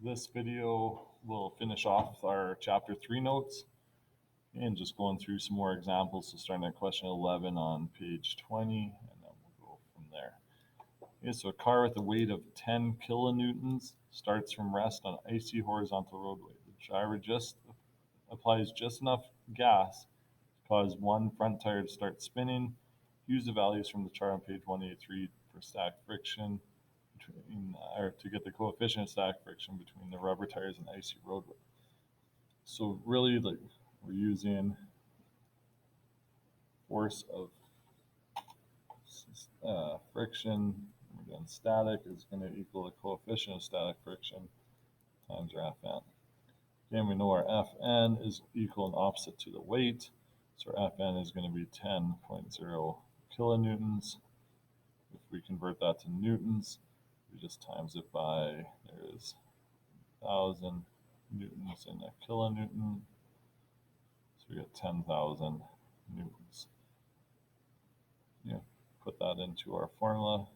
This video will finish off our chapter 3 notes and just going through some more examples. So starting at question 11 on page 20, and then we'll go from there. Okay, so a car with a weight of 10 kilonewtons starts from rest on an icy horizontal roadway. The driver just applies just enough gas to cause one front tire to start spinning. Use the values from the chart on page 183 for stack friction or to get the coefficient of stack friction between the rubber tires and icy roadway. So really, like, we're using force of friction. We're doing static is going to equal the coefficient of static friction times our Fn. Again, we know our Fn is equal and opposite to the weight. So our Fn is going to be 10.0 kilonewtons. If we convert that to newtons, we just times it by, there's 1,000 newtons in a kilonewton. So we get 10,000 newtons. Yeah, put that into our formula.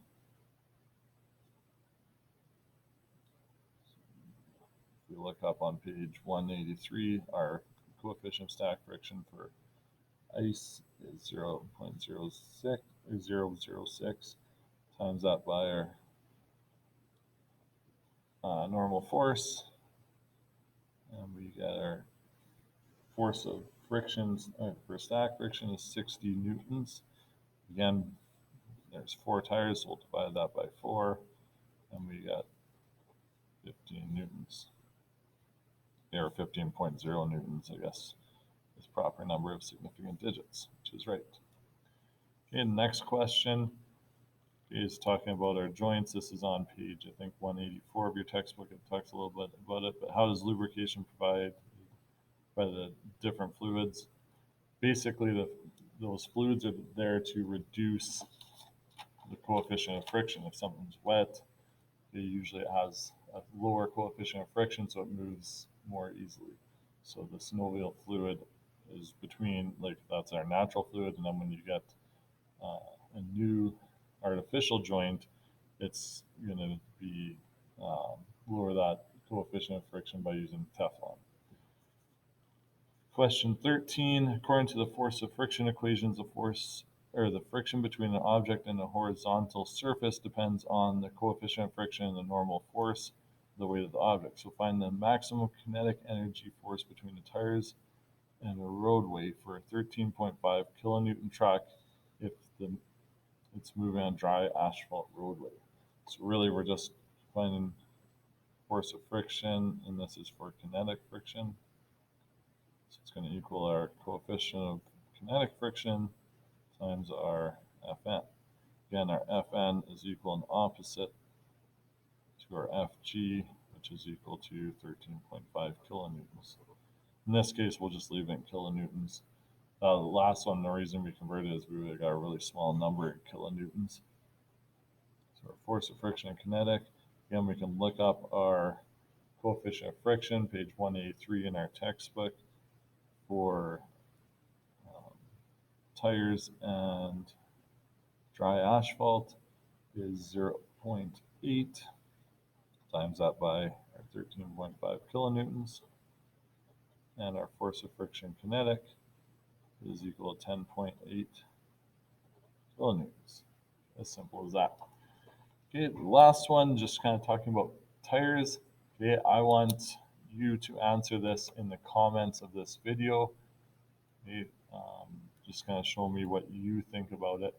If we look up on page 183, our coefficient of stack friction for ice is 0.006 times that by our normal force, and we get our force of friction for stack friction is 60 newtons. Again, there's 4 tires, so we'll divide that by 4, and we get 15 newtons. Or 15.0 newtons, I guess, is proper number of significant digits, which is right. Okay, next question is talking about our joints. This is on page, I think, 184 of your textbook. It talks a little bit about it, but how does lubrication provide by the different fluids? Basically, those fluids are there to reduce the coefficient of friction. If something's wet, it has a lower coefficient of friction, so it moves more easily. So the synovial fluid is between, like, that's our natural fluid, and then when you get a new artificial joint, it's going to be lower that coefficient of friction by using Teflon. Question 13, according to the force of friction equations, the friction between an object and a horizontal surface depends on the coefficient of friction and the normal force, the weight of the object. So find the maximum kinetic energy force between the tires and the roadway for a 13.5 kilonewton truck if it's moving on dry asphalt roadway. So really, we're just finding force of friction, and this is for kinetic friction. So it's going to equal our coefficient of kinetic friction times our Fn. Again, our Fn is equal and opposite to our Fg, which is equal to 13.5 kilonewtons. In this case, we'll just leave it in kilonewtons. The last one, the reason we converted is we got a really small number in kilonewtons. So our force of friction and kinetic. Again, we can look up our coefficient of friction, page 183 in our textbook, for tires and dry asphalt is 0.8 times that by our 13.5 kilonewtons, and our force of friction kinetic is equal to 10.8 kilonewtons. As simple as that. Okay, the last one, just kind of talking about tires. Okay, I want you to answer this in the comments of this video. Okay, just kind of show me what you think about it,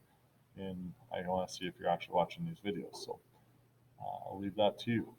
and I want to see if you're actually watching these videos. So I'll leave that to you.